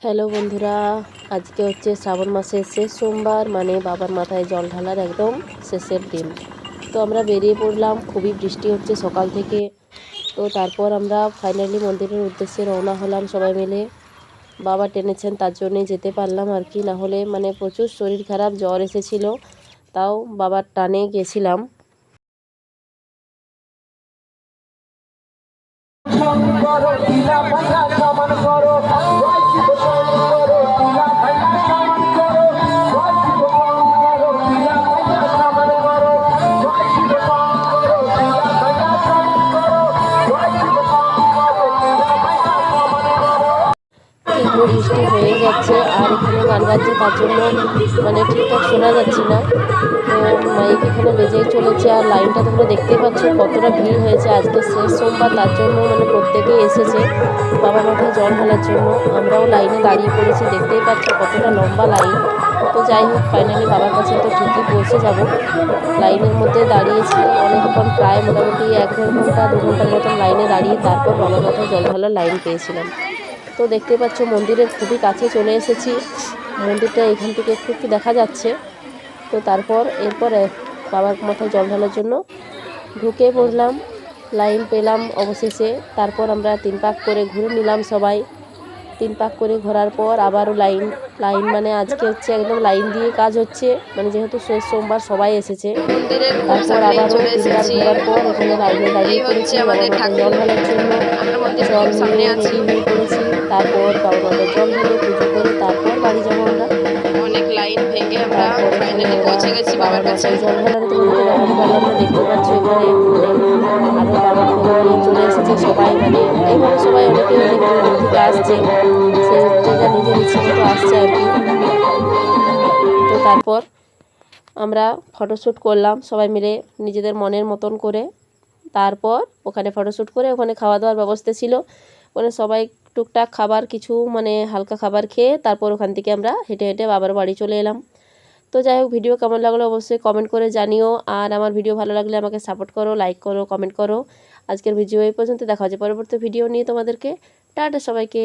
Hello বন্ধুরা, আজকে হচ্ছে শ্রাবণ মাসের শেষ সোমবার, মানে বাবার মাথায় জল ঢালার একদম শেষের দিন। তো আমরা বেরিয়ে পড়লাম, খুবই বৃষ্টি হচ্ছে সকাল থেকে। তো তারপর আমরা ফাইনালি মন্দিরের উদ্দেশ্যে রওনা হলাম সবাই মিলে। বাবা টেনেছেন তার জন্যই যেতে পারলাম আর কি, না হলে মানে প্রচুর শরীর খারাপ, জ্বর এসেছিল, তাও বাবার টানে গেছিলাম। তীব্র বৃষ্টি হয়ে যাচ্ছে আর এখানে গান বাজছে, তার জন্য মানে ঠিকঠাক শোনা যাচ্ছে না। তো মাইক এখানে বেজেই চলেছে আর লাইনটা তোমরা দেখতেই পাচ্ছ কতটা ভিড় হয়েছে। আজকে শেষ সোমবার, তার জন্য মানে প্রত্যেকেই এসেছে বাবার মাথায় জল ঢালার জন্য। আমরাও লাইনে দাঁড়িয়ে পড়েছি, দেখতেই পাচ্ছ কতটা লম্বা লাইন। তো যাই হোক, ফাইনালি বাবার কাছে তো ঠিকই পৌঁছে যাব। লাইনের মধ্যে দাঁড়িয়েছি অনেকক্ষণ, প্রায় মোটামুটি 1-1.5 ঘন্টা 2 ঘন্টার মতন লাইনে দাঁড়িয়ে তারপর বাবার মাথায় জল ঢালার লাইন পেয়েছিলাম। তো দেখতে পাচ্ছ মন্দিরের খুবই কাছে চলে এসেছি। মন্দিরটা এখান থেকে একটু একটু দেখা যাচ্ছে। তো এরপরে বাবার মাথায় জল ঢালার জন্য ঢুকে পড়লাম, লাইন পেলাম অবশেষে। তারপর আমরা 3 পাক করে ঘুরে নিলাম সবাই। 3 পাক করে ঘোরার পর আবারও লাইন লাইন মানে আজকে হচ্ছে একদম লাইন দিয়ে কাজ হচ্ছে, মানে যেহেতু শেষ সোমবার সবাই এসেছে। তারপর আবারও 3বার ঘোরার পর এখানে লাইনে দাঁড়িয়ে পড়েছি বাবার মাথায় জল ঢালার জন্য। জল নিয়ে রেডি হয়ে পড়েছি। তারপর বাবার মাথায় জল ঢেলে পুজো করে তারপর বাড়ি যাবো আমরা। অনেক লাইন ভেঙে আমরা ফাইনালি পৌঁছে গেছি বাবার কাছে। জল ঢালানো তোমাদেরকে দেখাতে পারলাম না, দেখতে পাচ্ছ এখানে মানে আরও বাবার ফোন নিয়ে চলে এসেছে সবাই, মানে এইভাবে সবাই অনেকে অনেক দূর দূর থেকে আসছে, সে যেটা নিজের ইচ্ছে মতো আসছে আর কি। তো তারপর আমরা ফটোশ্যুট করলাম সবাই মিলে নিজেদের মনের মতন করে। তারপর ওখানে ফটোশ্যুট করে ওখানে খাওয়া দাওয়ার ব্যবস্থা ছিল, ওখানে সবাই টুকটাক খাবার কিছু মানে হালকা খাবার খেয়ে তারপর ওখান থেকে আমরা হেঁটে হেঁটে বাবার বাড়ি চলে এলাম। তো যাই হোক, ভিডিও কেমন লাগলো অবশ্যই কমেন্ট করে জানিও। আর আমার ভিডিও ভালো লাগলে আমাকে সাপোর্ট করো, লাইক করো, কমেন্ট করো। আজকের ভিডিও এই পর্যন্ত, দেখা হচ্ছে পরবর্তী ভিডিও নিয়ে তোমাদেরকে। টাটা সবাইকে।